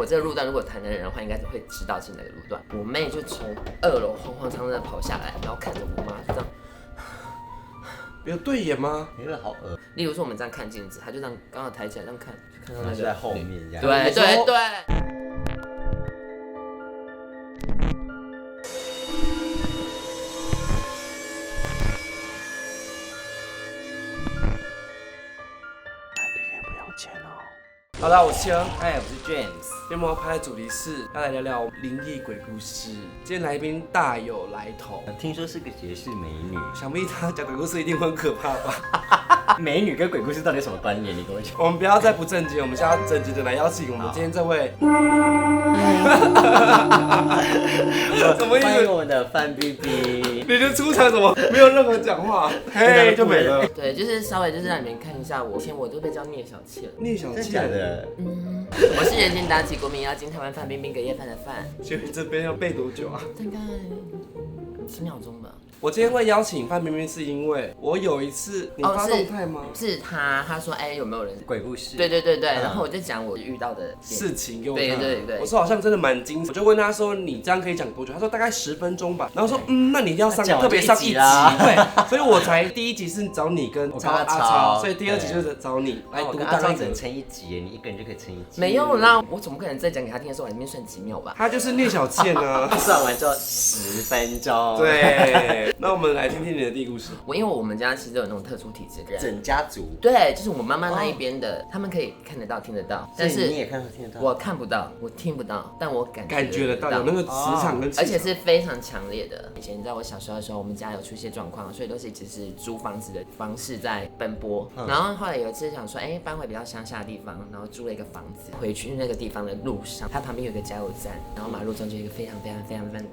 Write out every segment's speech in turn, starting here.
我这个路段，如果台南人的话，应该会知道是哪个路段。我妹就从2楼慌慌张张的跑下来，然后看着我妈就这样。没有对眼吗？那个好恶。例如说我们这样看镜子，她就这样刚好抬起来这样看，就看到那个就在后面这样。对对对。好啦，我是千，嗨，我是 James。今天我们要拍的主题是要来聊聊灵异鬼故事。今天来宾大有来头，听说是个绝世美女，想必她讲鬼故事一定会很可怕吧？美女跟鬼故事到底有什么关联？你跟我讲。我们不要再不正经，我们现在要正经的来邀请我们今天这位。什么意思？欢迎我们的范冰冰。你的出场怎么没有任何讲话？嘿，就没了。对，就是稍微就是让你们看一下我，以前我都被叫聂小倩。聂小倩，真的假的？我是人间打起国民要进台湾范冰冰隔夜饭的饭。所以这边要背多久啊？大概10秒钟吧。我今天会邀请范冰冰，是因为我有一次你发动态吗？是他说有没有人鬼故事？对，然后我就讲我遇到的事情给我看。对，我说好像真的蛮惊悚，我就问他说你这样可以讲多久？他说大概10分钟吧。然后说那你一定要特别上一集，对，所以我才第1集是找你跟阿超，所以第2集就是找你来独当一格。只能撑1集，你一个人就可以撑1集。没有啦，我怎么可能再讲给他听的时候，我还没算几秒吧？他就是聂小倩啊。算完之后10分钟。对，那我们来听听你的第一故事。因为我们家其实都有那种特殊体质的人，整家族。对，就是我妈妈那一边的，他们可以看得到、听得到，但是你也看得到、听得到。我看不到，我听不到，但我感觉得到有那个磁场跟气场，而且是非常强烈的。以前在我小时候的时候，我们家有出现状况，所以都是一直是租房子的方式在奔波。然后后来有一次想说，搬回比较乡下的地方，然后租了一个房子，回去那个地方的路上，它旁边有一个加油站，然后马路中间有一个非常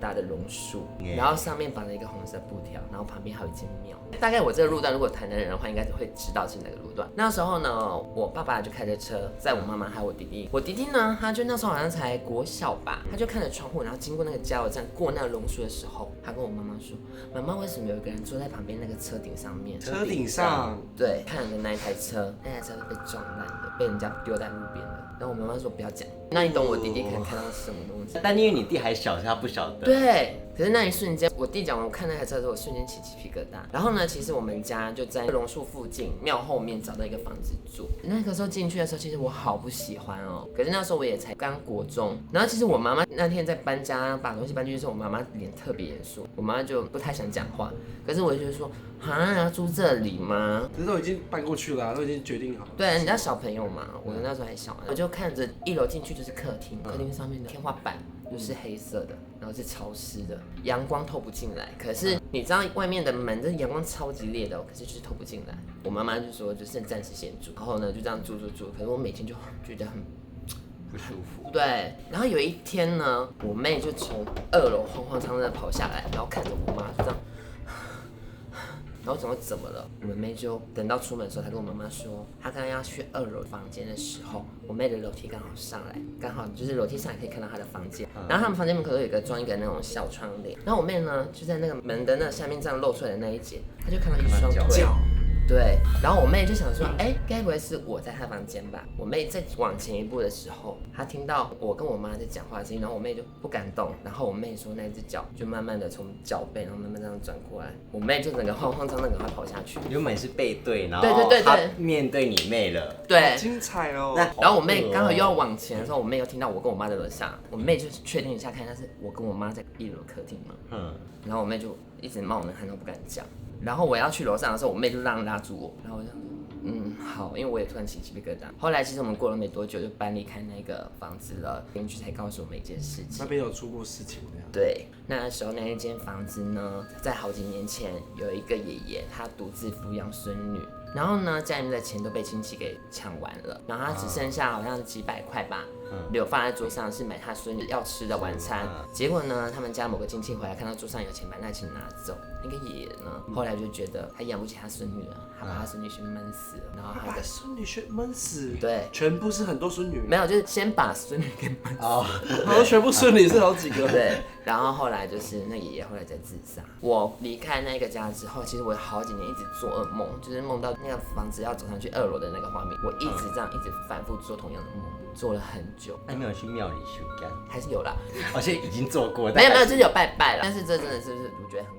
大的榕树，然后上面绑了一个红色布条，然后旁边还有一间庙。大概我这个路段，如果台南人的话，应该会知道是哪个路段。那时候呢，我爸爸就开着车载我妈妈还有我弟弟。我弟弟呢，他就那时候好像才国小吧，他就看着窗户，然后经过那个加油站，过那个榕树的时候，他跟我妈妈说：“妈妈，为什么有一个人坐在旁边那个车顶上面？”车顶上，对，看着那一台车，那台车被撞烂的，被人家丢在路边的。然后我妈妈说不要讲，那你懂我弟弟可能看到什么东西？但因为你弟还小，所以他不晓得。对。可是那一瞬间，我弟讲完，我看那台车的时候，我瞬间起鸡皮疙瘩。然后呢，其实我们家就在榕树附近庙后面找到一个房子住。那个时候进去的时候，其实我好不喜欢哦。可是那时候我也才刚国中。然后其实我妈妈那天在搬家把东西搬进去的时候，我妈妈脸特别严肃，我妈就不太想讲话。可是我就说，要住这里吗？可是都已经搬过去了，都已经决定好了。对，人家小朋友嘛，我那时候还小，我就看着1楼进去就是客厅，客厅上面的天花板就是黑色的，然后是潮湿的，阳光透不进来。可是你知道外面的门，这阳光超级烈的，可是就是透不进来。我妈妈就说就是暂时先住，然后呢就这样住。可是我每天就觉得很不舒服。对，然后有一天呢，我妹就从2楼慌慌张张的跑下来，然后看着我妈就这样。然后怎么了？我妹就等到出门的时候，她跟我妈妈说，她刚刚要去2楼房间的时候，我妹的楼梯刚好上来，刚好就是楼梯上来可以看到她的房间。然后他们房间门口有装一个那种小窗帘，然后我妹呢就在那个门的那下面这样露出来的那一截，她就看到一双腿。对，然后我妹就想说，该不会是我在她房间吧？我妹再往前一步的时候，她听到我跟我妈在讲话的声音，然后我妹就不敢动，然后我妹说那只脚就慢慢的从脚背，然后慢慢这样转过来，我妹就整个慌慌张张的赶快跑下去。原本是背对，然后她面对你妹了，对，精彩哦。然后我妹刚好又要往前的时候，我妹又听到我跟我妈在楼下，我妹就确定一下看，那是我跟我妈在1楼客厅嘛，然后我妹就一直冒冷汗都不敢讲。然后我要去楼上的时候，我妹就拉住我，然后我就好，因为我也突然起鸡皮疙瘩。后来其实我们过了没多久就搬离开那个房子了，邻居才告诉我们一件事情。那边有出过事情这样？对，那时候那一间房子呢，在好几年前有一个爷爷，他独自抚养孙女。然后呢，家里面的钱都被亲戚给抢完了，然后他只剩下好像是几百块吧，留放在桌上是买他孙女要吃的晚餐。结果呢，他们家某个亲戚回来看到桌上有钱，把那钱拿走。那个爷爷呢，后来就觉得他养不起他孙女了，他把他孙女先闷死了，然后他把孙女先闷死。对，全部是很多孙女？没有，就是先把孙女给闷死。好像全部孙女是好几个。对，然后后来就是那爷爷后来在自杀。我离开那个家之后，其实我好几年一直做噩梦，就是梦到那个房子要走上去2楼的那个画面，我一直这样一直反复做同样的梦。做了很久。那没有去庙里修干？还是有啦，而且已经做过。没有，就是有拜拜了，但是这真的是我觉得很。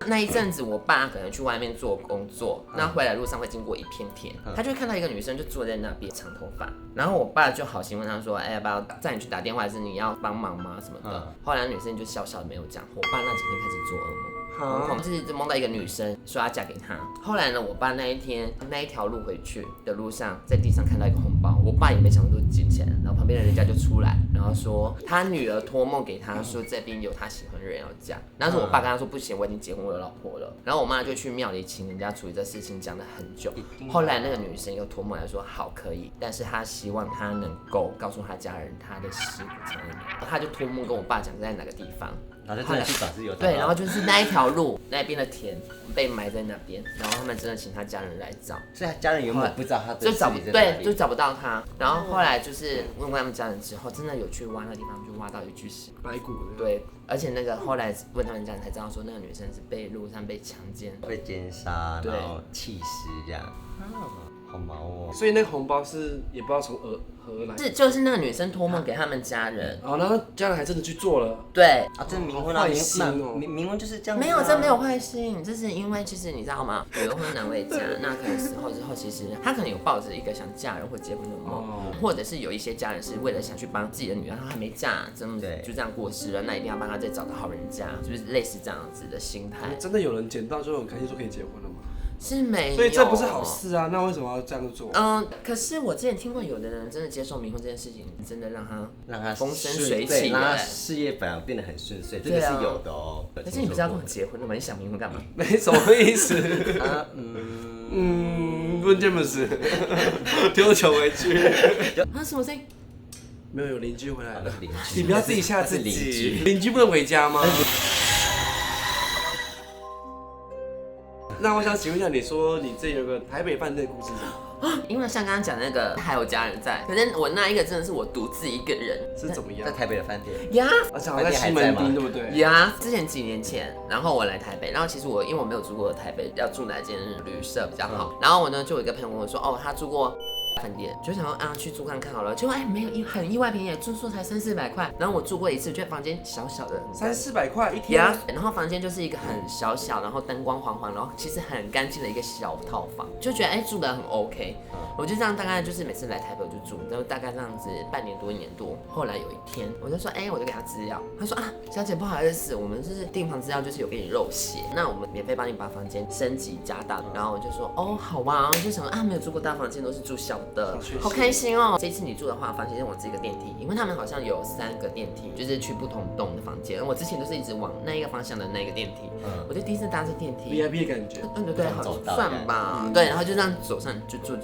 那一阵子，我爸可能去外面做工作，那回来路上会经过一片田，他就会看到一个女生就坐在那边，长头发。然后我爸就好心问他说：“哎，要不要载你去打电话，还是你要帮忙吗？什么的？”后来那女生就笑笑的没有讲。我爸那几天开始做噩梦。就是梦到一个女生说要嫁给他。后来呢，我爸那一天那一条路回去的路上，在地上看到一个红包，我爸也没想到就捡起来，然后旁边的人家就出来，然后说他女儿托梦给他说这边有他喜欢的人要嫁。然后我爸跟他说不行，我已经结婚，我有老婆了。然后我妈就去庙里请人家处理这事情，讲了很久。后来那个女生又托梦来说好可以，但是她希望他能够告诉他家人他的尸骨在哪里。他就托梦跟我爸讲在哪个地方。然后就真的去找是有对，然后就是那一条路那边的田被埋在那边，然后他们真的请他家人来找，所以他家人原本不知道他就找不到他，然后后来就是问过他们家人之后，真的有去挖那个地方，就挖到一具尸白骨。对，而且那个后来问他们家人才知道说，那个女生是被路上被强奸、被奸杀，然后弃尸这样。好毛哦！所以那个红包是也不知道从何而来，就是那个女生托梦给他们家人，然后家人还真的去做了。对啊，这冥婚啊，冥婚就是这样。没有，这没有坏心，这是因为其实你知道吗？女儿婚男未嫁，那可能死后之后，其实他可能有抱着一个想嫁人或结婚的梦，或者是有一些家人是为了想去帮自己的女儿，她还没嫁，就这样过世了，那一定要帮她再找个好人家，就是类似这样子的心态。真的有人捡到就很开心说可以结婚了吗？是没有，所以这不是好事啊！那为什么要这样做？可是我之前听过有的人真的接受冥婚这件事情，真的让他风生水起，让他事业反而变得很顺遂，这个是有的哦。可是你不是要跟我结婚了吗？你想冥婚干嘛？没什么意思。问这么事，丢球回去。什么声音？没有邻居回来了。邻居，你不要自己吓自己。邻居不能回家吗？那我想请问一下，你说你这有个台北饭店的故事因为像刚刚讲的那个还有家人在，可是我那一个真的是我独自一个人，是怎么样？在台北的饭店呀，而且好像在西门町，对不对？呀，之前几年前，然后我来台北，然后其实因为我没有住过台北，要住哪间旅社比较好，然后我呢就有一个朋友跟我说，他住过饭店，就想说去住看看好了，结果没有，很意外便宜，住宿才300-400块。然后我住过一次，觉得房间小小的，300-400块一天。然后房间就是一个很小，然后灯光黄黄，然后其实很干净的一个小套房，就觉得住得很 OK。我就这样大概就是每次来台北我就住，然后大概这样子半年多1年多。后来有一天我就说，我就给他资料，他说小姐不好意思，我们就是订房资料就是有给你漏写，那我们免费帮你把房间升级加大。然后我就说好吧，我就想说没有住过大房间，都是住小的，好开心哦。这次你住的话，房间是往这个电梯，因为他们好像有3个电梯，就是去不同栋的房间。我之前都是一直往那一个方向的那个电梯，我就第一次搭这电梯 ，VIP 的感觉，对，好算吧，对，然后就这样走上，就坐，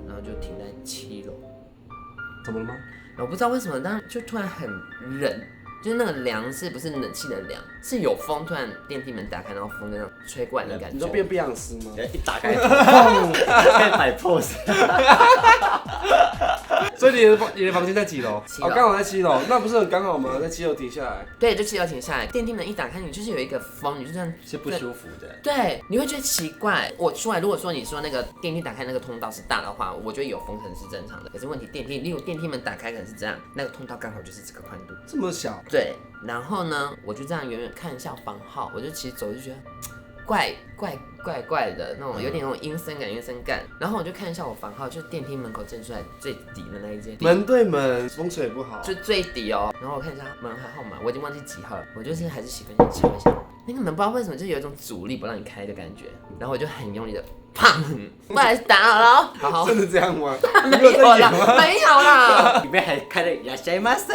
然后就停在7楼。怎么了吗？我不知道为什么，但就突然很冷。就是那个凉是不是冷气的凉，是有风，突然电梯门打开，然后风就那样吹过来的感觉。你说变碧昂斯吗？一打开，砰，开始摆 pose。所以你的房间在几楼？7楼，刚好在7楼，那不是很刚好吗？在7楼停下来。对，就7楼停下来，电梯门一打开，你就是有一个风，你就这样是不舒服的。对，你会觉得奇怪。我出来，如果说你说那个电梯打开那个通道是大的话，我觉得有风可能是正常的。可是问题例如电梯门打开可能是这样，那个通道刚好就是这个宽度，这么小。对，然后呢，我就这样远远看一下房号，我就其实走就觉得怪的那种，有点那种阴森感。然后我就看一下我房号，就是电梯门口正出来最底的那一间，门对门，风水也不好，就最底哦。然后我看一下门号码，我已经忘记几号了，我就是还是习惯性敲一下那个门，不知道为什么就有一种阻力不让你开的感觉，然后我就很用力的。砰！不好意思，打扰了。好，真的这样吗？没有啦，没有啦。里面还开了いらっしゃいませ。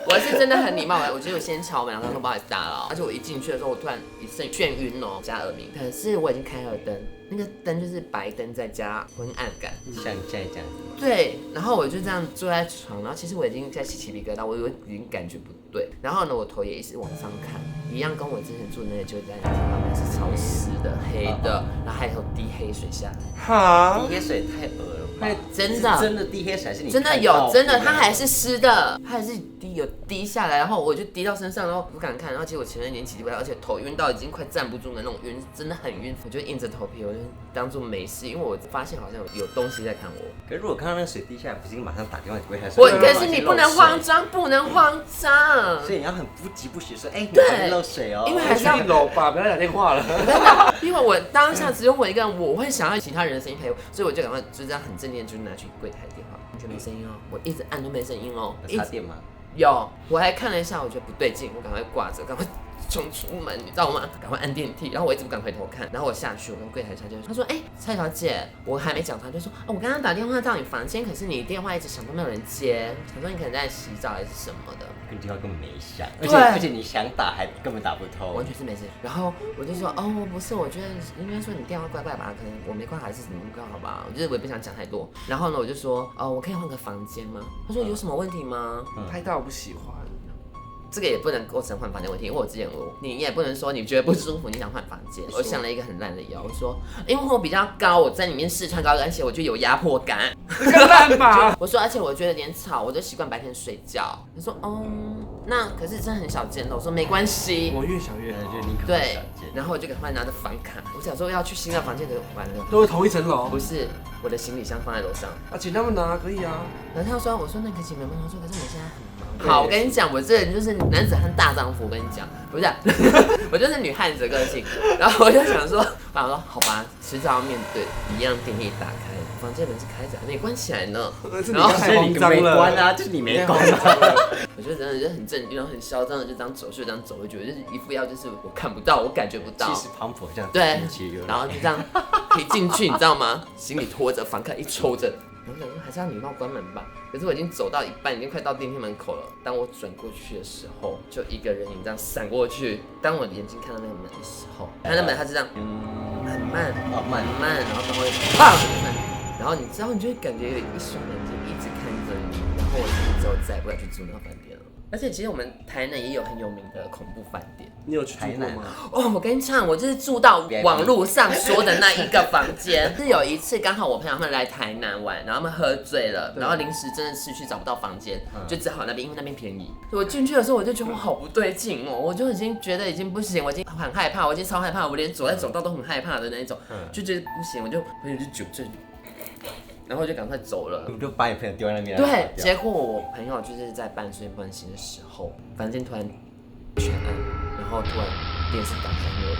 我是真的很礼貌，我觉得我先敲门，然后说不好意思打扰。而且我一进去的时候，我突然一阵眩晕哦，加耳鸣。可是我已经开了灯，那个灯就是白灯再加昏暗感，像现在这样子。对，然后我就这样坐在床，然后其实我已经在起鸡皮疙瘩，我已经感觉不对。然后呢，我头也一直往上看，一样跟我之前住的那个就在那旁边是潮湿的、黑的，然后还有滴黑水下来。哈，滴黑水太恶了。真的真的滴黑水还是你真的有，真的它还是湿的，它还是有滴下来，然后我就滴到身上，然后不敢看，然后结果前2年起不来，而且头晕到已经快站不住的那种晕，真的很晕，我就硬着头皮，我就当做没事，因为我发现好像有东西在看我。可是如果看到那个水滴下来，不是应该马上打电话给柜台？可是你不能慌张，不能慌张，所以你要很不急不徐说，你对，漏水哦，因为还是要楼吧，不要打电话了。因为我当下只有我一个人，我会想要其他人的声音陪我，所以我就赶快就这样很正经的就拿去柜台电话，完全没声音哦，我一直按都没声音哦。有插电吗？有，我还看了一下，我觉得不对劲，我赶快挂着，赶快冲出门，你知道吗？赶快按电梯，然后我一直不敢回头看，然后我下去，我跟柜台小姐说，她说，蔡小姐，我还没讲，她就说，我刚刚打电话到你房间，可是你电话一直响都没有人接，想说你可能在洗澡还是什么的。跟电话根本没响，对而且你想打还根本打不通，完全是没事。然后我就说，不是，我觉得应该说你电话怪怪吧，可能我没挂还是怎么挂好吧，我也不想讲太多。然后呢，我就说，我可以换个房间吗？他说有什么问题吗？拍到我不喜欢。这个也不能构成换房间问题，因为我之前你也不能说你觉得不舒服，你想换房间。我想了一个很烂的理由，我说因为我比较高，我在里面试穿高跟，而且我就有压迫感。这个烂吧？我说而且我觉得有点吵，我就习惯白天睡觉。他说那可是真的很小间的。我说没关系，我越小越好。对，然后我就赶快拿着房卡，我想说要去新的房间，可是完了，都是同一层楼。不是，我的行李箱放在楼上。请他们拿可以啊。然后我说那可以请你们帮我说，可是我现在很忙。好，我跟你讲，我这人就是男子汉大丈夫。我跟你讲，不是、我就是女汉子的个性。然后我就想说，好吧，迟早要面对，一样电梯打开，房间门是开着，还没关起来呢。然后所以你没关啊，就是你没关啊。我觉得真的就很正经，然后很嚣张的就这样走，就这样走，我觉得就是一副要就是我看不到，我感觉不到，气势磅礴这样。对，然后就这样可以进去，你知道吗？行李拖着，房卡一抽着。我想说还是要礼貌关门吧，可是我已经走到一半，已经快到电梯门口了。当我转过去的时候，就一个人影这样闪过去。当我眼睛看到那个门的时候，他的门它是这样，很慢，很慢，然后等会砰，然后你知道，你就会感觉有一双眼睛一直看着你。然后我之后再也不敢去住那个饭店了。而且其实我们台南也有很有名的恐怖饭店，你有去住过吗？我跟你讲，我就是住到网络上说的那一个房间。是有一次刚好我朋友他们来台南玩，然后他们喝醉了，然后临时真的市区找不到房间，就只好那边，因为那边便宜。所以我进去的时候我就觉得我好不对劲哦，我就已经觉得已经不行，我已经很害怕，我已经超害怕，我连走在走道都很害怕的那一种，就觉得不行，我就酒醉。然后就赶快走了，你就把你朋友丢在那边。对，结果我朋友就是在半睡半醒的时候，房间突然全暗，然后突然电视打开没有人，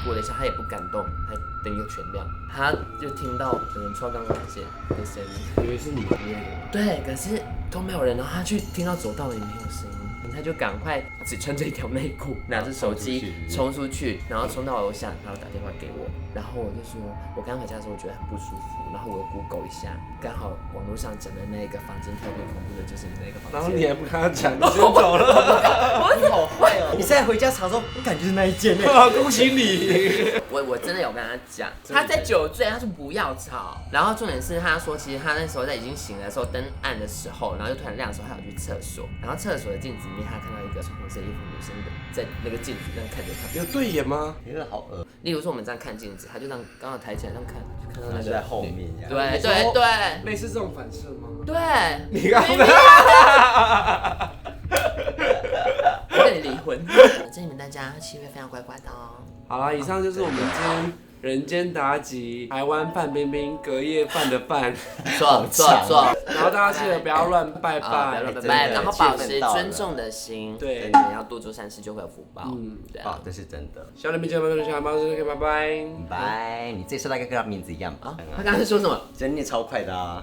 过了一下他也不敢动，他灯又全亮，他就听到有人敲钢管键的声音，以为是你朋友。对，可是都没有人，然后他去听到走道了也没有声音。他就赶快只穿着一条内裤，拿着手机冲出去，然后冲到楼下，然后打电话给我。然后我就说，我刚回家的时候我觉得很不舒服，然后我 Google 一下，刚好网络上讲的那个房间特别恐怖的就是你那个房间。然后你还不跟他讲，你先走了。你好坏哦！你现在回家查说，我感觉是那一间呢。恭喜你！我真的有跟他讲，他在酒醉，他说不要吵。然后重点是他说，其实他那时候在已经醒了的时候，灯暗的时候，然后就突然亮的时候，他有去厕所，然后厕所的镜子里面他看到一个穿红色衣服女生在那个镜子这样看着他。有对眼吗？有点好恶。例如说我们这样看镜子，他就让刚好抬起来这样看，就看到那个在后面。对对对，类似这种反射吗？对，你刚才。我跟你离婚。这里面大家7月非常乖乖的哦。好啦，以上就是我们今天人间妲己台湾范冰冰隔夜饭的饭，错。然后大家记得不要乱拜拜，然后保持尊重的心，对，你们要多做善事就会有福报。对啊，这是真的。小人民见面，小包子，拜拜。拜，你这次大概跟他名字一样吧？他刚刚是说什么？真念超快的啊。